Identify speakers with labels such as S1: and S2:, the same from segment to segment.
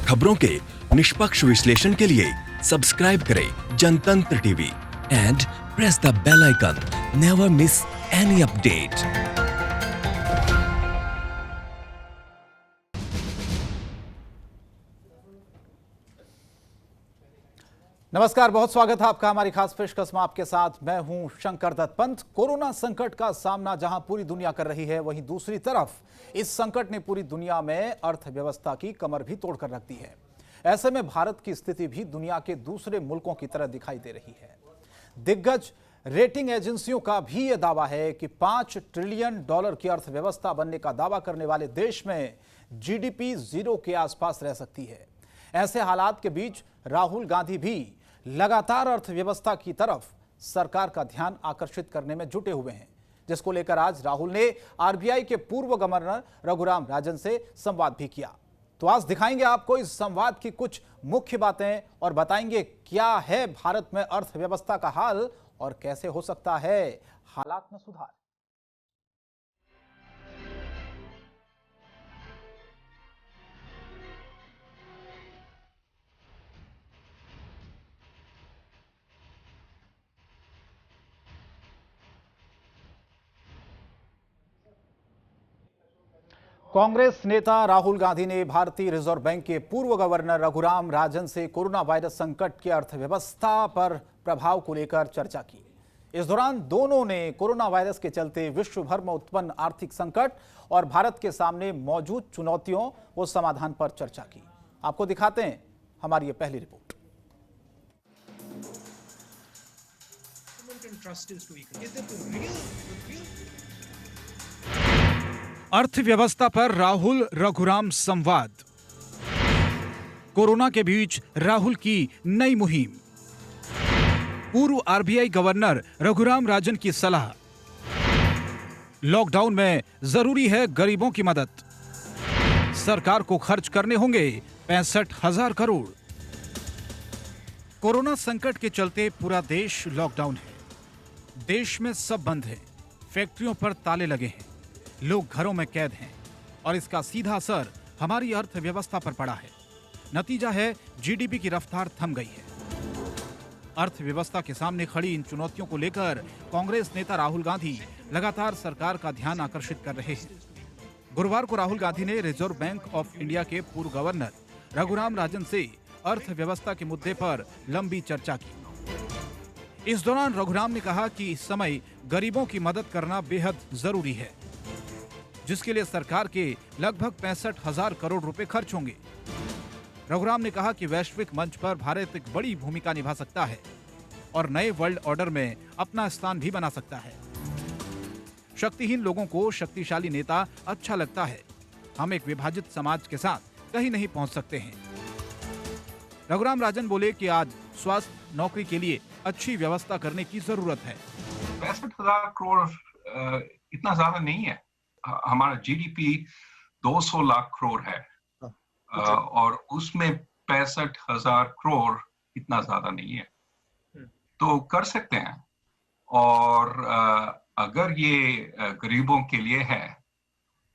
S1: खबरों के निष्पक्ष विश्लेषण के लिए सब्सक्राइब करें Jantantra TV and press the bell icon. Never miss any update.
S2: नमस्कार, बहुत स्वागत है आपका हमारी खास पेशकश में। आपके साथ मैं हूं शंकर दत्त पंत। कोरोना संकट का सामना जहां पूरी दुनिया कर रही है, वहीं दूसरी तरफ इस संकट ने पूरी दुनिया में अर्थव्यवस्था की कमर भी तोड़कर रख दी है। ऐसे में भारत की स्थिति भी दुनिया के दूसरे मुल्कों की तरह दिखाई दे रही है। दिग्गज रेटिंग एजेंसियों का भी यह दावा है कि $5 ट्रिलियन की अर्थव्यवस्था बनने का दावा करने वाले देश में जीडीपी 0 के आसपास रह सकती है। ऐसे हालात के बीच राहुल गांधी भी लगातार अर्थव्यवस्था की तरफ सरकार का ध्यान आकर्षित करने में जुटे हुए हैं, जिसको लेकर आज राहुल ने आरबीआई के पूर्व गवर्नर रघुराम राजन से संवाद भी किया। तो आज दिखाएंगे आपको इस संवाद की कुछ मुख्य बातें और बताएंगे क्या है भारत में अर्थव्यवस्था का हाल और कैसे हो सकता है हालात में सुधार। कांग्रेस नेता राहुल गांधी ने भारतीय रिजर्व बैंक के पूर्व गवर्नर रघुराम राजन से कोरोना वायरस संकट की अर्थव्यवस्था पर प्रभाव को लेकर चर्चा की। इस दौरान दोनों ने कोरोना वायरस के चलते विश्व भर में उत्पन्न आर्थिक संकट और भारत के सामने मौजूद चुनौतियों व समाधान पर चर्चा की। आपको दिखाते हैं हमारी ये पहली रिपोर्ट।
S3: अर्थव्यवस्था पर राहुल रघुराम संवाद। कोरोना के बीच राहुल की नई मुहिम। पूर्व आरबीआई गवर्नर रघुराम राजन की सलाह। लॉकडाउन में जरूरी है गरीबों की मदद। सरकार को खर्च करने होंगे 65,000 करोड़। कोरोना संकट के चलते पूरा देश लॉकडाउन है। देश में सब बंद है। फैक्ट्रियों पर ताले लगे हैं। लोग घरों में कैद हैं और इसका सीधा असर हमारी अर्थव्यवस्था पर पड़ा है। नतीजा है जीडीपी की रफ्तार थम गई है। अर्थव्यवस्था के सामने खड़ी इन चुनौतियों को लेकर कांग्रेस नेता राहुल गांधी लगातार सरकार का ध्यान आकर्षित कर रहे हैं। गुरुवार को राहुल गांधी ने रिजर्व बैंक ऑफ इंडिया के पूर्व गवर्नर रघुराम राजन से अर्थव्यवस्था के मुद्दे पर लंबी चर्चा की। इस दौरान रघुराम ने कहा कि इस समय गरीबों की मदद करना बेहद जरूरी है, जिसके लिए सरकार के लगभग 65,000 करोड़ रुपए खर्च होंगे। रघुराम ने कहा कि वैश्विक मंच पर भारत एक बड़ी भूमिका निभा सकता है और नए वर्ल्ड ऑर्डर में अपना स्थान भी बना सकता है। शक्तिहीन लोगों को शक्तिशाली नेता अच्छा लगता है। हम एक विभाजित समाज के साथ कहीं नहीं पहुंच सकते हैं। रघुराम राजन बोले कि आज स्वास्थ्य नौकरी के लिए अच्छी व्यवस्था करने की जरूरत है।
S4: 65,000 करोड़ इतना ज्यादा नहीं है। हमारा जीडीपी 200 लाख करोड़ है और उसमें 65,000 करोड़ इतना ज्यादा नहीं है, तो कर सकते हैं। और अगर ये गरीबों के लिए है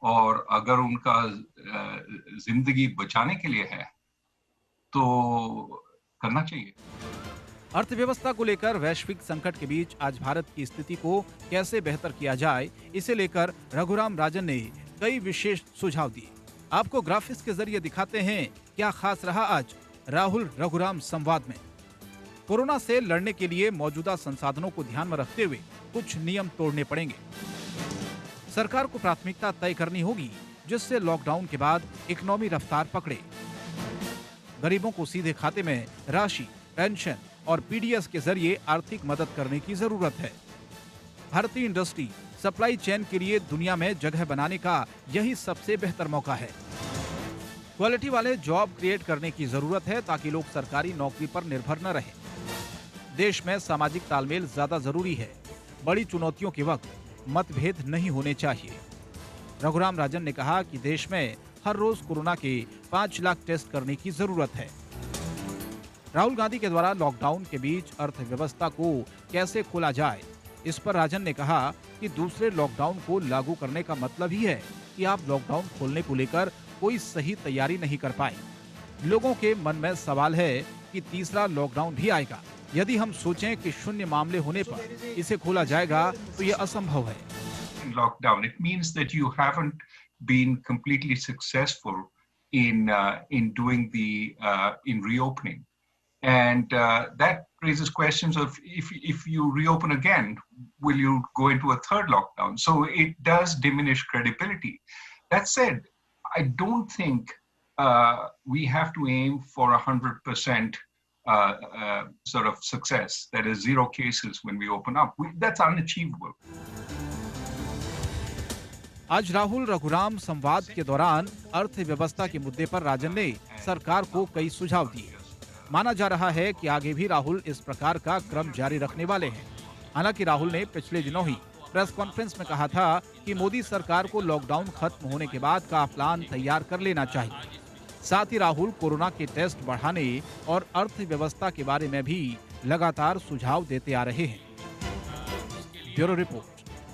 S4: और अगर उनका जिंदगी बचाने के लिए है तो करना चाहिए।
S3: अर्थव्यवस्था को लेकर वैश्विक संकट के बीच आज भारत की स्थिति को कैसे बेहतर किया जाए, इसे लेकर रघुराम राजन ने कई विशेष सुझाव दिए। आपको ग्राफिक्स के जरिए दिखाते हैं क्या खास रहा आज राहुल रघुराम संवाद में। कोरोना से लड़ने के लिए मौजूदा संसाधनों को ध्यान में रखते हुए कुछ नियम तोड़ने पड़ेंगे। सरकार को प्राथमिकता तय करनी होगी, जिससे लॉकडाउन के बाद इकोनॉमी रफ्तार पकड़े। गरीबों को सीधे खाते में राशि, पेंशन और पीडीएस के जरिए आर्थिक मदद करने की जरूरत है। भारतीय इंडस्ट्री सप्लाई चेन के लिए दुनिया में जगह बनाने का यही सबसे बेहतर मौका है। क्वालिटी वाले जॉब क्रिएट करने की जरूरत है ताकि लोग सरकारी नौकरी पर निर्भर न रहें। देश में सामाजिक तालमेल ज्यादा जरूरी है। बड़ी चुनौतियों के वक्त मतभेद नहीं होने चाहिए। रघुराम राजन ने कहा कि देश में हर रोज कोरोना के 5 लाख टेस्ट करने की जरूरत है। राहुल गांधी के द्वारा लॉकडाउन के बीच अर्थव्यवस्था को कैसे खोला जाए, इस पर राजन ने कहा कि दूसरे लॉकडाउन को लागू करने का मतलब ही है कि आप लॉकडाउन खोलने को लेकर कोई सही तैयारी नहीं कर पाए। लोगों के मन में सवाल है कि तीसरा लॉकडाउन भी आएगा। यदि हम सोचें कि शून्य मामले होने पर इसे खोला जाएगा तो यह असंभव है।
S4: Lockdown, it means that you haven't been completely successful in doing in reopening, and that raises questions of if you reopen again, will you go into a third lockdown? So it does diminish credibility. That said, I don't think we have to aim for 100% sort of success. That is 0 cases when we open up. That's unachievable.
S3: आज राहुल रघुराम संवाद के दौरान अर्थव्यवस्था के मुद्दे पर राजन ने सरकार को कई सुझाव दिए। माना जा रहा है कि आगे भी राहुल इस प्रकार का क्रम जारी रखने वाले हैं। हालांकि राहुल ने पिछले दिनों ही प्रेस कॉन्फ्रेंस में कहा था कि मोदी सरकार को लॉकडाउन खत्म होने के बाद का प्लान तैयार कर लेना चाहिए। साथ ही राहुल कोरोना के टेस्ट बढ़ाने और अर्थव्यवस्था के बारे में भी लगातार सुझाव देते आ रहे हैं। ब्यूरो रिपोर्ट,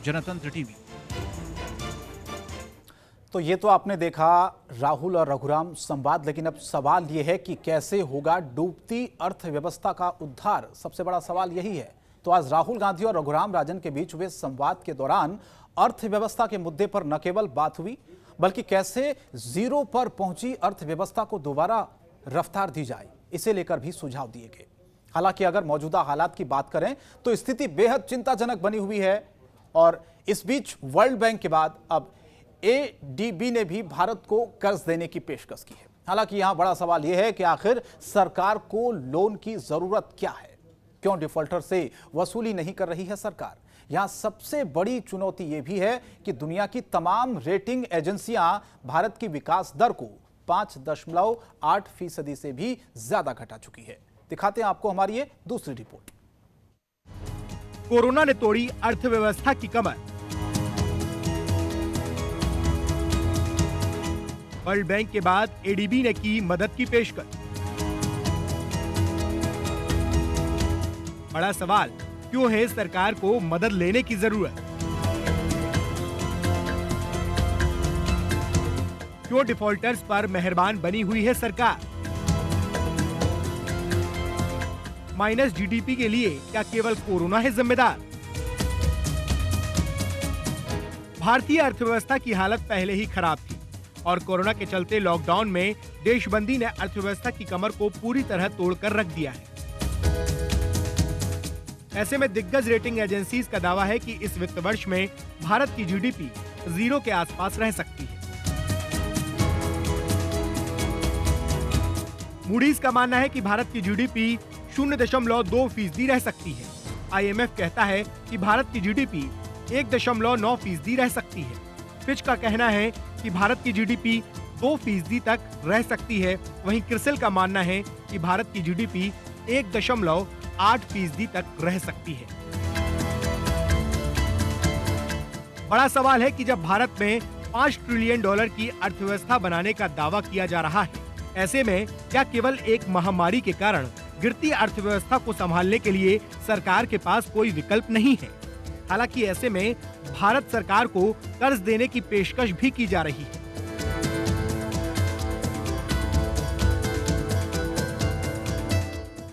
S3: जनतंत्र टीवी।
S2: तो ये तो आपने देखा राहुल और रघुराम संवाद, लेकिन अब सवाल ये है कि कैसे होगा डूबती अर्थव्यवस्था का उद्धार। सबसे बड़ा सवाल यही है। तो आज राहुल गांधी और रघुराम राजन के बीच हुए संवाद के दौरान अर्थव्यवस्था के मुद्दे पर न केवल बात हुई, बल्कि कैसे 0 पर पहुंची अर्थव्यवस्था को दोबारा रफ्तार दी जाए, इसे लेकर भी सुझाव दिए गए। हालांकि अगर मौजूदा हालात की बात करें तो स्थिति बेहद चिंताजनक बनी हुई है और इस बीच वर्ल्ड बैंक के बाद अब ADB ने भी भारत को कर्ज देने की पेशकश की है। हालांकि यहां बड़ा सवाल यह है कि आखिर सरकार को लोन की जरूरत क्या है, क्यों डिफॉल्टर से वसूली नहीं कर रही है सरकार। यहां सबसे बड़ी चुनौती यह भी है कि दुनिया की तमाम रेटिंग एजेंसियां भारत की विकास दर को 5.8% से भी ज्यादा घटा चुकी है। दिखाते हैं आपको हमारी ये दूसरी रिपोर्ट।
S5: कोरोना ने तोड़ी अर्थव्यवस्था की कमर। वर्ल्ड बैंक के बाद ADB ने की मदद की पेशकश। बड़ा सवाल, क्यों है सरकार को मदद लेने की जरूरत? क्यों डिफॉल्टर्स पर मेहरबान बनी हुई है सरकार? माइनस GDP के लिए क्या केवल कोरोना है जिम्मेदार? भारतीय अर्थव्यवस्था की हालत पहले ही खराब थी और कोरोना के चलते लॉकडाउन में देशबंदी ने अर्थव्यवस्था की कमर को पूरी तरह तोड़कर रख दिया है। ऐसे में दिग्गज रेटिंग एजेंसीज का दावा है कि इस वित्त वर्ष में भारत की GDP 0 के आसपास रह सकती है। मूडीज का मानना है कि भारत की GDP 0.2% रह सकती है। IMF कहता है कि भारत की GDP 1.9% रह सकती है। फिच का कहना है कि भारत की GDP 2% तक रह सकती है। वहीं क्रिसिल का मानना है कि भारत की GDP 1.8% तक रह सकती है। बड़ा सवाल है कि जब भारत में $5 ट्रिलियन की अर्थव्यवस्था बनाने का दावा किया जा रहा है, ऐसे में क्या केवल एक महामारी के कारण गिरती अर्थव्यवस्था को संभालने के लिए सरकार के पास कोई विकल्प नहीं है? हालांकि ऐसे में भारत सरकार को कर्ज देने की पेशकश भी की जा रही है।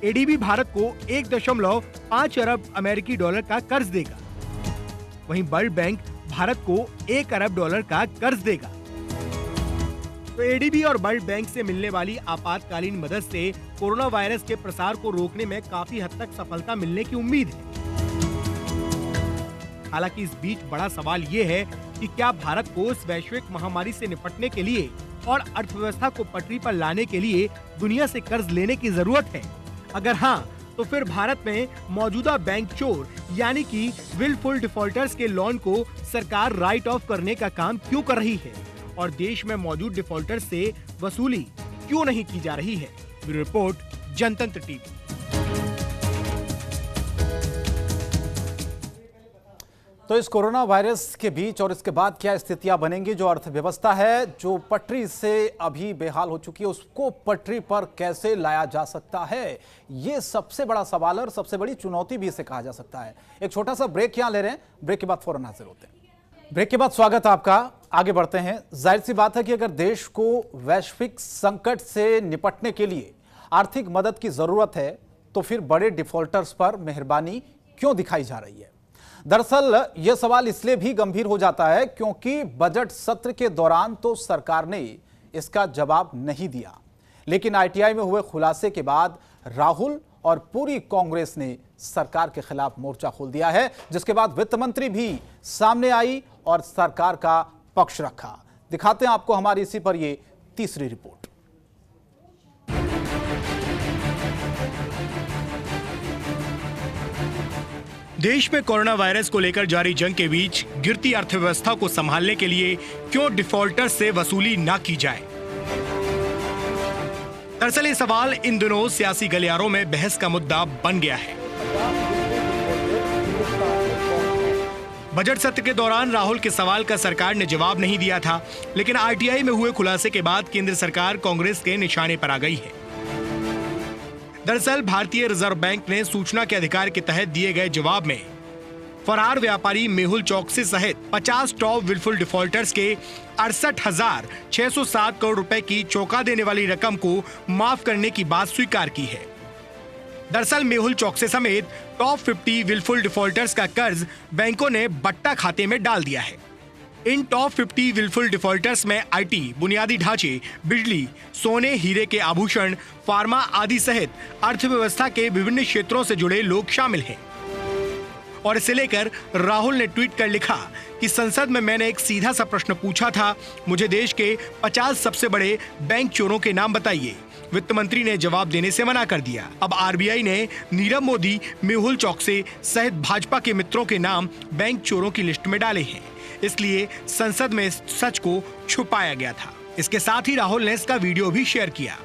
S5: ADB भारत को 1.5 अरब अमेरिकी डॉलर का कर्ज देगा। वहीं वर्ल्ड बैंक भारत को $1 अरब का कर्ज देगा। तो ADB और वर्ल्ड बैंक से मिलने वाली आपातकालीन मदद से कोरोना वायरस के प्रसार को रोकने में काफी हद तक सफलता मिलने की उम्मीद है। हालांकि इस बीच बड़ा सवाल ये है कि क्या भारत को इस वैश्विक महामारी से निपटने के लिए और अर्थव्यवस्था को पटरी पर लाने के लिए दुनिया से कर्ज लेने की जरूरत है? अगर हाँ, तो फिर भारत में मौजूदा बैंक चोर यानी कि विलफुल डिफॉल्टर्स के लोन को सरकार राइट ऑफ करने का काम क्यों कर रही है और देश में मौजूद डिफॉल्टर्स से वसूली क्यों नहीं की जा रही है? ब्यूरो रिपोर्ट, जनतंत्र टीवी।
S2: तो इस कोरोना वायरस के बीच और इसके बाद क्या स्थितियां बनेंगी? जो अर्थव्यवस्था है जो पटरी से अभी बेहाल हो चुकी है, उसको पटरी पर कैसे लाया जा सकता है? ये सबसे बड़ा सवाल और सबसे बड़ी चुनौती भी इसे कहा जा सकता है। एक छोटा सा ब्रेक यहां ले रहे हैं, ब्रेक के बाद फौरन हाजिर होते हैं। ब्रेक के बाद स्वागत है आपका। आगे बढ़ते हैं। जाहिर सी बात है कि अगर देश को वैश्विक संकट से निपटने के लिए आर्थिक मदद की जरूरत है तो फिर बड़े डिफॉल्टर्स पर मेहरबानी क्यों दिखाई जा रही है? दरअसल यह सवाल इसलिए भी गंभीर हो जाता है क्योंकि बजट सत्र के दौरान तो सरकार ने इसका जवाब नहीं दिया, लेकिन आईटीआई में हुए खुलासे के बाद राहुल और पूरी कांग्रेस ने सरकार के खिलाफ मोर्चा खोल दिया है, जिसके बाद वित्त मंत्री भी सामने आई और सरकार का पक्ष रखा। दिखाते हैं आपको हमारी इसी पर ये तीसरी रिपोर्ट।
S5: देश में कोरोना वायरस को लेकर जारी जंग के बीच गिरती अर्थव्यवस्था को संभालने के लिए क्यों डिफॉल्टर से वसूली ना की जाए? दरअसल ये सवाल इन दिनों सियासी गलियारों में बहस का मुद्दा बन गया है। बजट सत्र के दौरान राहुल के सवाल का सरकार ने जवाब नहीं दिया था, लेकिन आरटीआई में हुए खुलासे के बाद केंद्र सरकार कांग्रेस के निशाने पर आ गई है। दरअसल भारतीय रिजर्व बैंक ने सूचना के अधिकार के तहत दिए गए जवाब में फरार व्यापारी मेहुल चौकसी सहित 50 टॉप विलफुल डिफॉल्टर्स के 68,607 करोड़ रुपए की चौंका देने वाली रकम को माफ करने की बात स्वीकार की है। दरअसल मेहुल चौकसी समेत टॉप 50 विलफुल डिफॉल्टर्स का कर्ज बैंकों ने बट्टा खाते में डाल दिया है। इन टॉप 50 विलफुल डिफॉल्टर्स में आईटी, बुनियादी ढांचे, बिजली, सोने, हीरे के आभूषण, फार्मा आदि सहित अर्थव्यवस्था के विभिन्न क्षेत्रों से जुड़े लोग शामिल हैं। और इसे लेकर राहुल ने ट्वीट कर लिखा कि संसद में मैंने एक सीधा सा प्रश्न पूछा था, मुझे देश के 50 सबसे बड़े बैंक चोरों के नाम बताइए। वित्त मंत्री ने जवाब देने से मना कर दिया। अब आरबीआई ने नीरव मोदी, मेहुल चौकसी सहित भाजपा के मित्रों के नाम बैंक चोरों की लिस्ट में डाले हैं, इसलिए संसद में इस सच को छुपाया गया था। इसके साथ ही राहुल ने इसका वीडियो भी शेयर किया।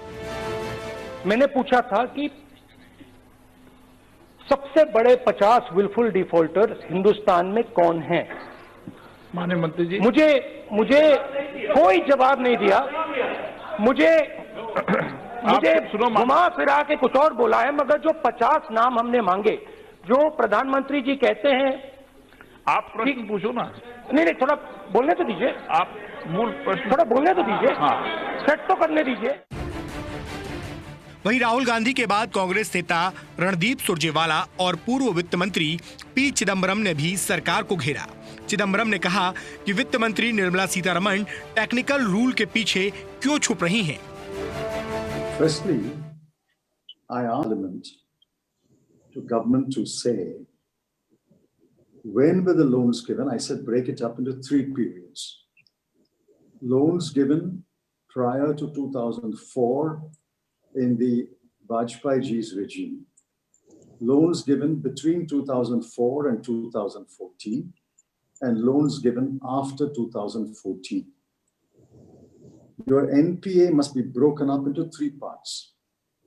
S6: मैंने पूछा था कि सबसे बड़े 50 विलफुल डिफॉल्टर्स हिंदुस्तान में कौन हैं?
S7: माननीय मंत्री जी,
S6: मुझे कोई जवाब नहीं दिया। मुझे घुमा फिरा के कुछ और बोला है, मगर जो 50 नाम हमने मांगे, जो प्रधानमंत्री जी कहते हैं,
S7: आप प्रश्न पूछो ना।
S6: नहीं, थोड़ा बोलने तो दीजिए।
S7: आप मूल प्रश्न
S6: थोड़ा बोलने तो दीजिए।
S7: हाँ।
S6: सेट तो करने दीजिए।
S5: वहीं राहुल गांधी के बाद कांग्रेस नेता रणदीप सुरजेवाला और पूर्व वित्त मंत्री पी चिदम्बरम ने भी सरकार को घेरा। चिदम्बरम ने कहा कि वित्त मंत्री निर्मला सीतारमण टेक्निकल रूल के पीछे क्यों छुप रही हैं।
S8: Firstly, I asked to government to say when were the loans given. I said break it up into 3 periods. Loans given prior to 2004 in the Vajpayee ji's regime. Loans given between 2004 and 2014, and loans given after 2014. Your NPA must be broken up into 3 parts.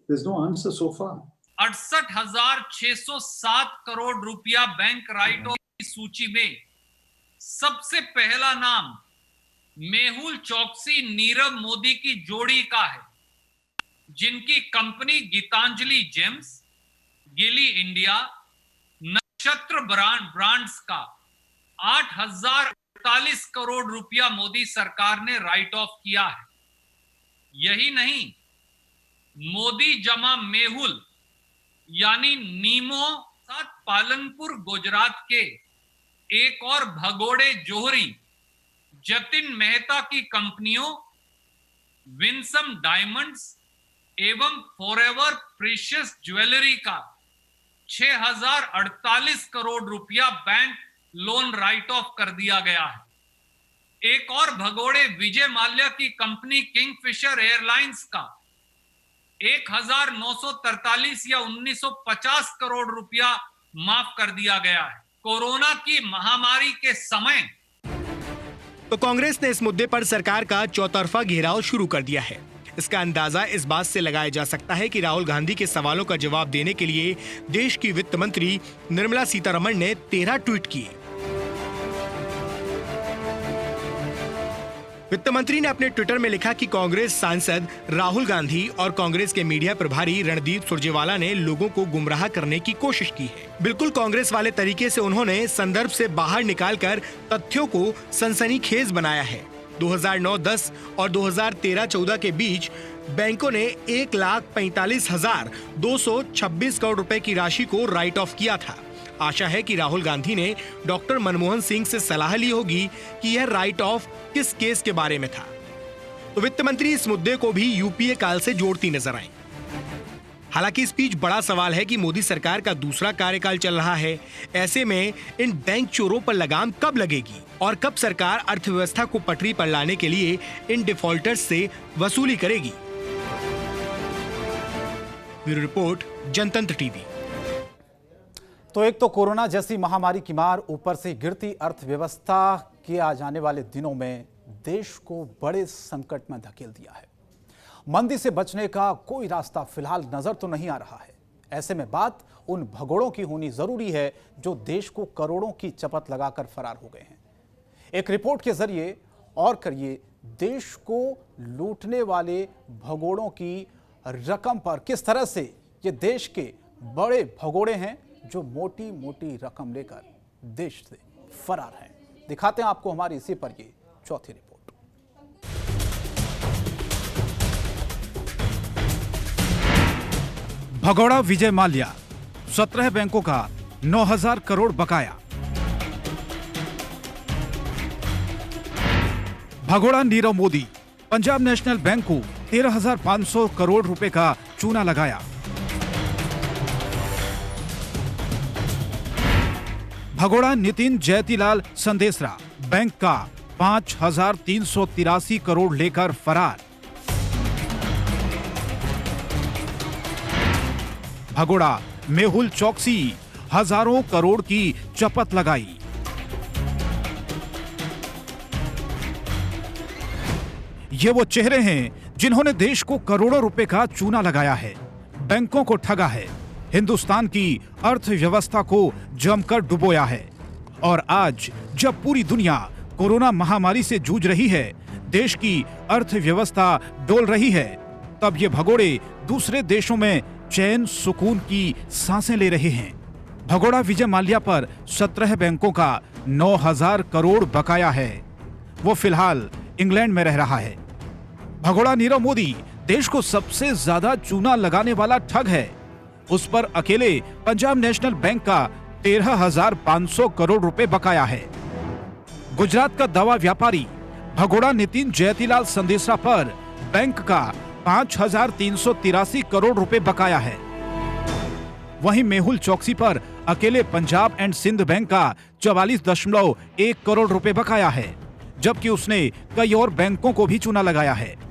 S8: There's no answer so far.
S9: 68,607 crore रुपया bank right of की सूची में सबसे पहला नाम मेहुल चौकसी, नीरव मोदी की जोड़ी का है, जिनकी कंपनी गीतांजलि जेम्स, गिली इंडिया, नक्षत्र ब्रांड्स का 8,048 करोड़ रुपया मोदी सरकार ने राइट ऑफ किया है। यही नहीं, मोदी जमा मेहुल यानी नीमो साथ पालनपुर गुजरात के एक और भगोड़े जोहरी जतिन मेहता की कंपनियों विंसम डायमंड्स एवं फॉरएवर प्रीशियस ज्वेलरी का 6,048 करोड़ रुपया बैंक लोन राइट ऑफ कर दिया गया है। एक और भगोड़े विजय माल्या की कंपनी किंगफिशर एयरलाइंस का 1,943 या 1,950 करोड़ रुपया माफ कर दिया गया है। कोरोना की महामारी के समय
S5: तो कांग्रेस ने इस मुद्दे पर सरकार का चौतरफा घेराव शुरू कर दिया है। इसका अंदाजा इस बात से लगाया जा सकता है कि राहुल गांधी के सवालों का जवाब देने के लिए देश की वित्त मंत्री निर्मला सीतारमण ने 13 ट्वीट किए। वित्त मंत्री ने अपने ट्विटर में लिखा कि कांग्रेस सांसद राहुल गांधी और कांग्रेस के मीडिया प्रभारी रणदीप सुरजेवाला ने लोगों को गुमराह करने की कोशिश की है। बिल्कुल कांग्रेस वाले तरीके से उन्होंने संदर्भ से बाहर निकालकर तथ्यों को सनसनीखेज बनाया है। 2009-10 और 2013-14 के बीच बैंकों ने 1,45,226 करोड़ रुपए की राशि को राइट ऑफ किया था। आशा है कि राहुल गांधी ने डॉक्टर मनमोहन सिंह से सलाह ली होगी कि यह राइट ऑफ किस केस के बारे में था। तो वित्त मंत्री इस मुद्दे को भी यूपीए काल से जोड़ती नजर आई। हालांकि इस बीच बड़ा सवाल है कि मोदी सरकार का दूसरा कार्यकाल चल रहा है। ऐसे में इन बैंक चोरों पर लगाम कब लगेगी और कब सरकार अर्थव्यवस्था को पटरी पर लाने के लिए इन डिफॉल्टर्स से वसूली करेगी। ब्यूरो रिपोर्ट, जनतंत्र टीवी।
S2: तो एक तो कोरोना जैसी महामारी की मार, ऊपर से गिरती अर्थव्यवस्था के आ जाने वाले दिनों में देश को बड़े संकट में धकेल दिया है। मंदी से बचने का कोई रास्ता फिलहाल नजर तो नहीं आ रहा है। ऐसे में बात उन भगोड़ों की होनी जरूरी है जो देश को करोड़ों की चपत लगाकर फरार हो गए हैं। एक रिपोर्ट के जरिए और करिए देश को लूटने वाले भगोड़ों की रकम पर किस तरह से ये देश के बड़े भगोड़े हैं जो मोटी मोटी रकम लेकर देश से फरार हैं। दिखाते हैं आपको हमारी इसी पर ये चौथी रिपोर्ट।
S3: भगोड़ा विजय माल्या, 17 बैंकों का 9,000 करोड़ बकाया। भगोड़ा नीरव मोदी, पंजाब नेशनल बैंक को 13,500 करोड़ रुपए का चूना लगाया। भगोड़ा नितिन जयतीलाल संदेसरा, बैंक का 5,383 करोड़ लेकर फरार। भगोड़ा मेहुल चौकसी, हजारों करोड़ की चपत लगाई। ये वो चेहरे हैं जिन्होंने देश को करोड़ों रुपए का चूना लगाया है, बैंकों को ठगा है, हिंदुस्तान की अर्थव्यवस्था को जमकर डुबोया है। और आज जब पूरी दुनिया कोरोना महामारी से जूझ रही है, देश की अर्थव्यवस्था डोल रही है, तब ये भगोड़े दूसरे देशों में चैन सुकून की सांसें ले रहे हैं। भगोड़ा विजय माल्या पर 17 बैंकों का 9,000 करोड़ बकाया है। वो फिलहाल इंग्लैंड में रह रहा है। भगोड़ा नीरव मोदी देश को सबसे ज्यादा चूना लगाने वाला ठग है। उस पर अकेले पंजाब नेशनल बैंक का 13,500 करोड़ रुपए बकाया है। गुजरात का दवा व्यापारी भगोड़ा नितिन जयतीलाल संदेसरा पर बैंक का 5,383 करोड़ रुपए बकाया है। वहीं मेहुल चौकसी पर अकेले पंजाब एंड सिंध बैंक का 44.1 करोड़ रुपए बकाया है, जबकि उसने कई और बैंकों को भी चूना लगाया है।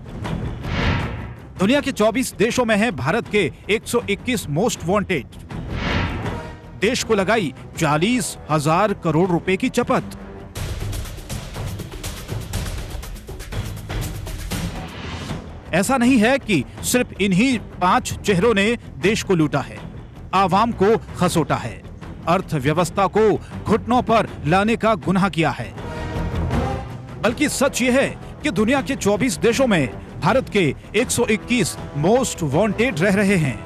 S3: दुनिया के 24 देशों में है भारत के 121 मोस्ट वांटेड। देश को लगाई 40,000 करोड़ रुपए की चपत। ऐसा नहीं है कि सिर्फ इन्हीं 5 चेहरों ने देश को लूटा है, आवाम को खसोटा है, अर्थव्यवस्था को घुटनों पर लाने का गुनाह किया है। बल्कि सच यह है कि दुनिया के 24 देशों में भारत के 121 मोस्ट वांटेड रह रहे हैं,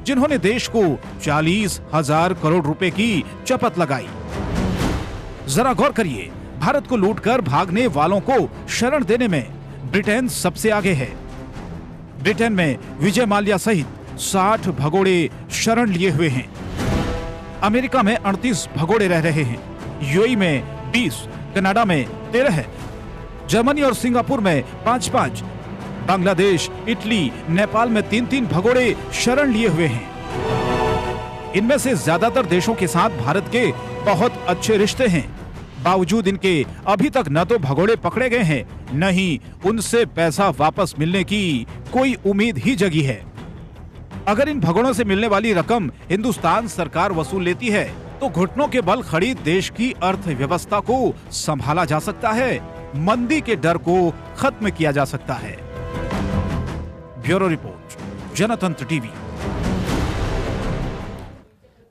S3: जिन्होंने देश को 40,000 करोड़ रुपए की चपत लगाई। जरा गौर करिए, भारत को लूटकर भागने वालों को शरण देने में ब्रिटेन सबसे आगे है। ब्रिटेन में विजय माल्या सहित 60 भगोड़े शरण लिए हुए हैं। अमेरिका में 38 भगोड़े रह रहे हैं। यूएई में 20, कनाडा में 13, जर्मनी और सिंगापुर में 5-5, बांग्लादेश, इटली, नेपाल में 3-3 भगोड़े शरण लिए हुए हैं। इनमें से ज्यादातर देशों के साथ भारत के बहुत अच्छे रिश्ते हैं। बावजूद इनके अभी तक न तो भगोड़े पकड़े गए हैं, न ही उनसे पैसा वापस मिलने की कोई उम्मीद ही जगी है। अगर इन भगोड़ों से मिलने वाली रकम हिंदुस्तान सरकार वसूल लेती है, तो घुटनों के बल खड़ी देश की अर्थव्यवस्था को संभाला जा सकता है, मंदी के डर को खत्म किया जा सकता है। ब्यूरो रिपोर्ट, जनतंत्र टीवी।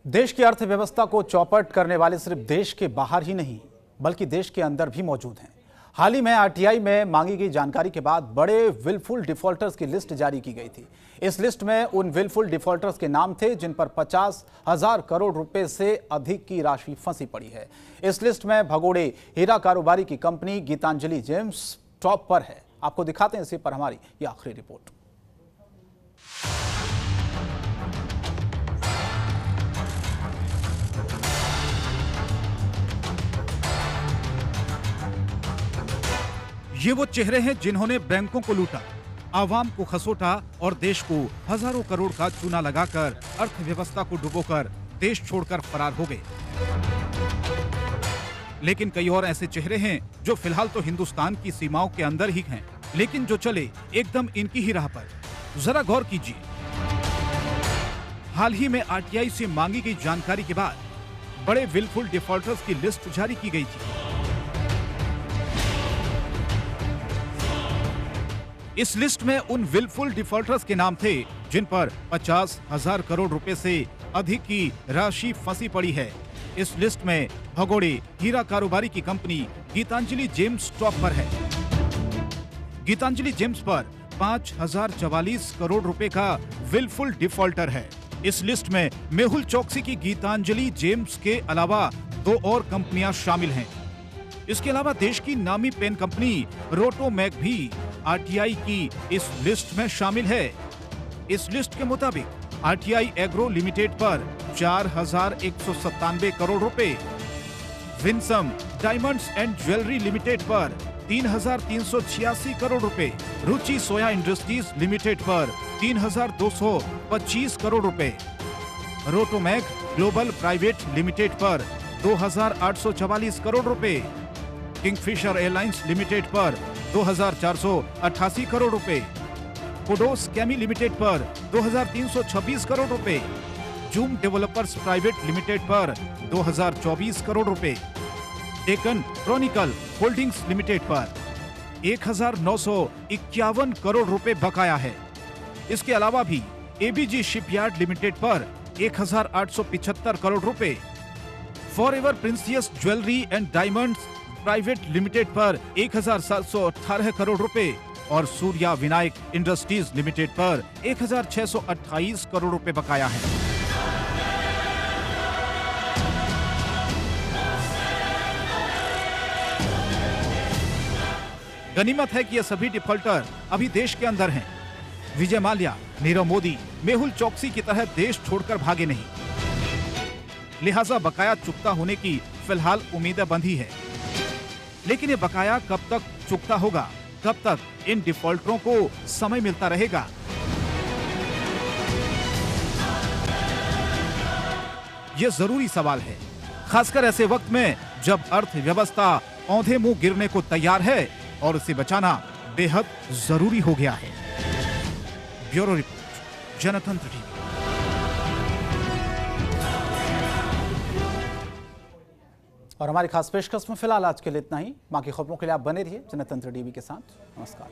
S2: देश की अर्थव्यवस्था को चौपट करने वाले सिर्फ देश के बाहर ही नहीं, बल्कि देश के अंदर भी मौजूद हैं। हाल ही में आरटीआई में मांगी गई जानकारी के बाद बड़े विलफुल डिफॉल्टर्स की लिस्ट जारी की गई थी। इस लिस्ट में उन विलफुल डिफॉल्टर्स के नाम थे जिन पर 50,000 करोड़ रुपए से अधिक की राशि फंसी पड़ी है। इस लिस्ट में भगोड़े हीरा कारोबारी की कंपनी गीतांजलि जेम्स टॉप पर है। आपको दिखाते हैं इसी पर हमारी ये आखिरी रिपोर्ट।
S3: ये वो चेहरे हैं जिन्होंने बैंकों को लूटा, आवाम को खसोटा और देश को हजारों करोड़ का चूना लगाकर अर्थव्यवस्था को डुबोकर देश छोड़कर फरार हो गए। लेकिन कई और ऐसे चेहरे हैं जो फिलहाल तो हिंदुस्तान की सीमाओं के अंदर ही हैं, लेकिन जो चले एकदम इनकी ही राह पर। जरा गौर कीजिए। हाल ही में आरटीआई से मांगी गई जानकारी के बाद बड़े विलफुल डिफॉल्टर्स की लिस्ट जारी की गई थी। इस लिस्ट में उन विलफुल डिफॉल्टर्स के नाम थे जिन पर 50,000 करोड़ रुपए से अधिक की राशि फंसी पड़ी है। इस लिस्ट में भगोड़े हीरा कारोबारी की कंपनी गीतांजलि जेम्स टॉप पर है। गीतांजलि जेम्स पर 5,044 करोड़ रुपए का विलफुल डिफॉल्टर है। इस लिस्ट में मेहुल चौकसी की गीतांजलि जेम्स के अलावा 2 और कंपनियां शामिल हैं। इसके अलावा देश की नामी पेन कंपनी रोटोमैक भी आरटीआई की इस लिस्ट में शामिल है। इस लिस्ट के मुताबिक आरटीआई एग्रो लिमिटेड पर 4,197 करोड़ रुपए, Winsome diamonds and jewellery limited पर 3,386 करोड़ रुपए, रुचि सोया इंडस्ट्रीज लिमिटेड पर 3,225 करोड़ रुपए, रोटोमैक ग्लोबल प्राइवेट लिमिटेड पर 2,844 करोड़ रुपए, किंगफिशर एयरलाइंस लिमिटेड पर 2,488 करोड़ रुपए, कोडोस केमी लिमिटेड पर 2,326 करोड़ रुपए, जूम डेवलपर्स प्राइवेट लिमिटेड पर 2,024 करोड़ रुपए, डेकन क्रॉनिकल होल्डिंग्स लिमिटेड पर 1,951 करोड़ रुपए बकाया है। इसके अलावा भी एबीजी शिपयार्ड लिमिटेड पर 1,875 करोड़ रुपए, forever precious jewellery and diamonds private limited पर 1,718 करोड़ रुपए और सूर्या विनायक इंडस्ट्रीज लिमिटेड पर 1,628 करोड़ रुपए बकाया है। गनीमत है कि ये सभी डिफॉल्टर अभी देश के अंदर हैं। विजय माल्या, नीरव मोदी, मेहुल चौकसी की तरह देश छोड़कर भागे नहीं, लिहाजा बकाया चुकता होने की फिलहाल उम्मीदें बंधी है। लेकिन ये बकाया कब तक चुकता होगा, कब तक इन डिफॉल्टरों को समय मिलता रहेगा? ये जरूरी सवाल है, खासकर ऐसे वक्त में जब अर्थव्यवस्था औंधे मुंह गिरने को तैयार है और उसे बचाना बेहद जरूरी हो गया है। ब्यूरो रिपोर्ट, जनतंत्र टीवी।
S2: और हमारी खास पेशकश में फिलहाल आज के लिए इतना ही। बाकी खबरों के लिए आप बने रहिए जनतंत्र टीवी के साथ। नमस्कार।